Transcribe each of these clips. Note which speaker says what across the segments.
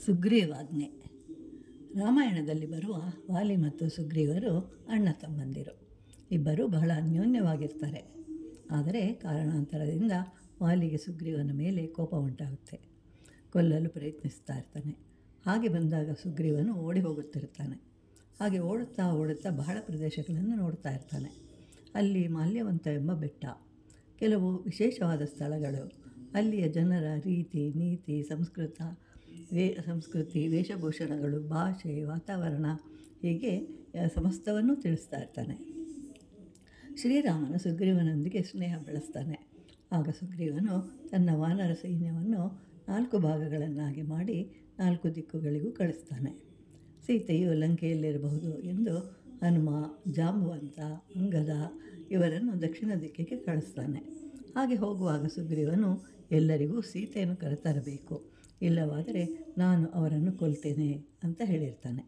Speaker 1: ಸುಗ್ರೀವಾಜ್ಞೆ. ರಾಮಾಯಣದಲ್ಲಿ ಬರುವ ವಾಲಿ ಮತ್ತು ಸುಗ್ರೀವರು ಅಣ್ಣ ತಮ್ಮಂದಿರು. ಇಬ್ಬರು ಬಹಳ ಅನ್ಯೋನ್ಯವಾಗಿರ್ತಾರೆ. ಆದರೆ ಕಾರಣಾಂತರದಿಂದ ವಾಲಿಗೆ ಸುಗ್ರೀವನ ಮೇಲೆ ಕೋಪ ಉಂಟಾಗುತ್ತೆ. ಕೊಲ್ಲಲು ಪ್ರಯತ್ನಿಸ್ತಾ ಇರ್ತಾನೆ. ಹಾಗೆ ಬಂದಾಗ ಸುಗ್ರೀವನು ಓಡಿ ಹೋಗುತ್ತಿರ್ತಾನೆ. ಹಾಗೆ ಓಡುತ್ತಾ ಓಡುತ್ತಾ ಬಹಳ ಪ್ರದೇಶಗಳನ್ನು ನೋಡ್ತಾ ಇರ್ತಾನೆ. ಅಲ್ಲಿ ಮಾಲ್ಯವಂತ ಎಂಬ ಬೆಟ್ಟ, ಕೆಲವು ವಿಶೇಷವಾದ ಸ್ಥಳಗಳು, ಅಲ್ಲಿಯ ಜನರ ರೀತಿ ನೀತಿ ಸಂಸ್ಕೃತಿ ವೇಷಭೂಷಣಗಳು, ಭಾಷೆ, ವಾತಾವರಣ, ಹೀಗೆ ಸಮಸ್ತವನ್ನು ತಿಳಿಸ್ತಾ ಇರ್ತಾನೆ. ಶ್ರೀರಾಮನು ಸುಗ್ರೀವನೊಂದಿಗೆ ಸ್ನೇಹ ಬೆಳೆಸ್ತಾನೆ. ಆಗ ಸುಗ್ರೀವನು ತನ್ನ ವಾನರ ಸೈನ್ಯವನ್ನು 4 ಭಾಗಗಳನ್ನಾಗಿ ಮಾಡಿ 4 ದಿಕ್ಕುಗಳಿಗೂ ಕಳಿಸ್ತಾನೆ. ಸೀತೆಯು ಲಂಕೆಯಲ್ಲಿರಬಹುದು ಎಂದು ಹನುಮ, ಜಾಂಬವಂತ, ಅಂಗದ ಇವರನ್ನು ದಕ್ಷಿಣ ದಿಕ್ಕಿಗೆ ಕಳಿಸ್ತಾನೆ. ಹಾಗೆ ಹೋಗುವಾಗ ಸುಗ್ರೀವನು ಎಲ್ಲರಿಗೂ ಸೀತೆಯನ್ನು ಕರೆತರಬೇಕು, ಇಲ್ಲವಾದರೆ ನಾನು ಅವರನ್ನು ಕೊಲ್ತೇನೆ ಅಂತ ಹೇಳಿರ್ತಾನೆ.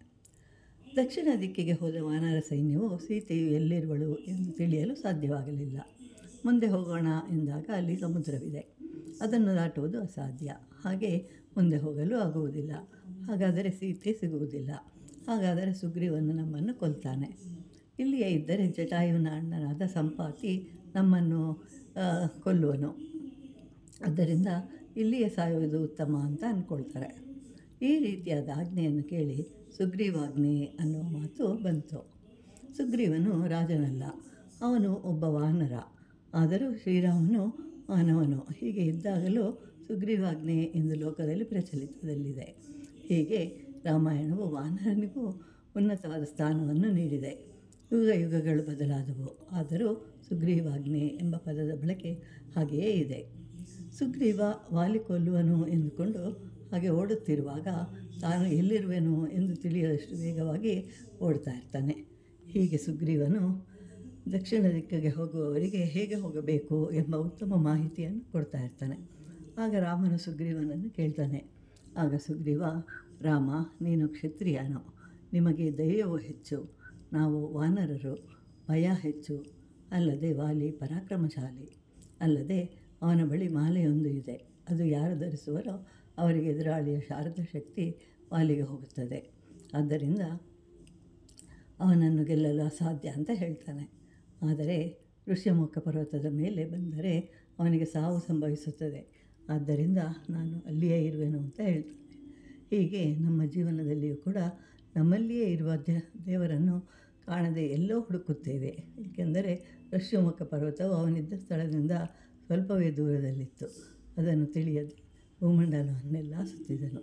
Speaker 1: ದಕ್ಷಿಣ ದಿಕ್ಕಿಗೆ ಹೋದ ವಾನರ ಸೈನ್ಯವು ಸೀತೆಯು ಎಲ್ಲಿರುವಳು ಎಂದು ತಿಳಿಯಲು ಸಾಧ್ಯವಾಗಲಿಲ್ಲ. ಮುಂದೆ ಹೋಗೋಣ ಎಂದಾಗ ಅಲ್ಲಿ ಸಮುದ್ರವಿದೆ, ಅದನ್ನು ದಾಟುವುದು ಅಸಾಧ್ಯ. ಹಾಗೆ ಮುಂದೆ ಹೋಗಲು ಆಗುವುದಿಲ್ಲ. ಹಾಗಾದರೆ ಸೀತೆ ಸಿಗುವುದಿಲ್ಲ. ಹಾಗಾದರೆ ಸುಗ್ರೀವನು ನಮ್ಮನ್ನು ಕೊಲ್ತಾನೆ. ಇಲ್ಲಿಯೇ ಇದ್ದರೆ ಜಟಾಯುವಿನ ಅಣ್ಣನಾದ ಸಂಪಾತಿ ನಮ್ಮನ್ನು ಕೊಲ್ಲುವನು. ಆದ್ದರಿಂದ ಇಲ್ಲಿಯೇ ಸಾಯುವುದು ಉತ್ತಮ ಅಂತ ಅಂದ್ಕೊಳ್ತಾರೆ. ಈ ರೀತಿಯಾದ ಆಜ್ಞೆಯನ್ನು ಕೇಳಿ ಸುಗ್ರೀವಾಜ್ಞೆ ಅನ್ನುವ ಮಾತು ಬಂತು. ಸುಗ್ರೀವನು ರಾಜನಲ್ಲ, ಅವನು ಒಬ್ಬ ವಾನರ. ಆದರೂ ಶ್ರೀರಾಮನು ಮಾನವನು. ಹೀಗೆ ಇದ್ದಾಗಲೂ ಸುಗ್ರೀವಾಜ್ಞೆ ಎಂದು ಲೋಕದಲ್ಲಿ ಪ್ರಚಲಿತದಲ್ಲಿದೆ. ಹೀಗೆ ರಾಮಾಯಣವು ವಾನರನಿಗೂ ಉನ್ನತವಾದ ಸ್ಥಾನವನ್ನು ನೀಡಿದೆ. ಯುಗಗಳು ಬದಲಾದವು, ಆದರೂ ಸುಗ್ರೀವಾಜ್ಞೆ ಎಂಬ ಪದದ ಬಳಕೆ ಹಾಗೆಯೇ ಇದೆ. ಸುಗ್ರೀವ ವಾಲಿ ಕೊಲ್ಲುವನು ಎಂದುಕೊಂಡು ಹಾಗೆ ಓಡುತ್ತಿರುವಾಗ ತಾನು ಎಲ್ಲಿರುವೆನು ಎಂದು ತಿಳಿಯದಷ್ಟು ವೇಗವಾಗಿ ಓಡ್ತಾ ಇರ್ತಾನೆ. ಹೀಗೆ ಸುಗ್ರೀವನು ದಕ್ಷಿಣ ದಿಕ್ಕಿಗೆ ಹೋಗುವವರಿಗೆ ಹೇಗೆ ಹೋಗಬೇಕು ಎಂಬ ಉತ್ತಮ ಮಾಹಿತಿಯನ್ನು ಕೊಡ್ತಾ ಇರ್ತಾನೆ. ಆಗ ರಾಮನು ಸುಗ್ರೀವನನ್ನು ಕೇಳ್ತಾನೆ. ಆಗ ಸುಗ್ರೀವ, ರಾಮ, ನೀನು ಕ್ಷತ್ರಿಯನು, ನಿಮಗೆ ಧೈರ್ಯವು ಹೆಚ್ಚು, ನಾವು ವಾನರರು, ಭಯ ಹೆಚ್ಚು. ಅಲ್ಲದೆ ವಾಲಿ ಪರಾಕ್ರಮಶಾಲಿ. ಅಲ್ಲದೆ ಅವನ ಬಳಿ ಮಾಲೆಯೊಂದು ಇದೆ, ಅದು ಯಾರು ಧರಿಸುವರೋ ಅವರಿಗೆ ಎದುರಾಳಿಯ ಶಾರದ ಶಕ್ತಿ ವಾಲಿಗೆ ಹೋಗುತ್ತದೆ. ಆದ್ದರಿಂದ ಅವನನ್ನು ಗೆಲ್ಲಲು ಅಸಾಧ್ಯ ಅಂತ ಹೇಳ್ತಾನೆ. ಆದರೆ ಋಷ್ಯಮುಖ ಪರ್ವತದ ಮೇಲೆ ಬಂದರೆ ಅವನಿಗೆ ಸಾವು ಸಂಭವಿಸುತ್ತದೆ. ಆದ್ದರಿಂದ ನಾನು ಅಲ್ಲಿಯೇ ಇರುವೆನು ಅಂತ ಹೇಳ್ತಾನೆ. ಹೀಗೆ ನಮ್ಮ ಜೀವನದಲ್ಲಿಯೂ ಕೂಡ ನಮ್ಮಲ್ಲಿಯೇ ಇರುವ ದೇವರನ್ನು ಕಾಣದೆ ಎಲ್ಲೋ ಹುಡುಕುತ್ತೇವೆ. ಏಕೆಂದರೆ ಋಷ್ಯಮುಖ ಪರ್ವತವು ಅವನಿದ್ದ ಸ್ಥಳದಿಂದ ಸ್ವಲ್ಪವೇ ದೂರದಲ್ಲಿತ್ತು. ಅದನ್ನು ತಿಳಿಯದೆ ಭೂಮಂಡಲವನ್ನೆಲ್ಲ ಸುತ್ತಿದನು.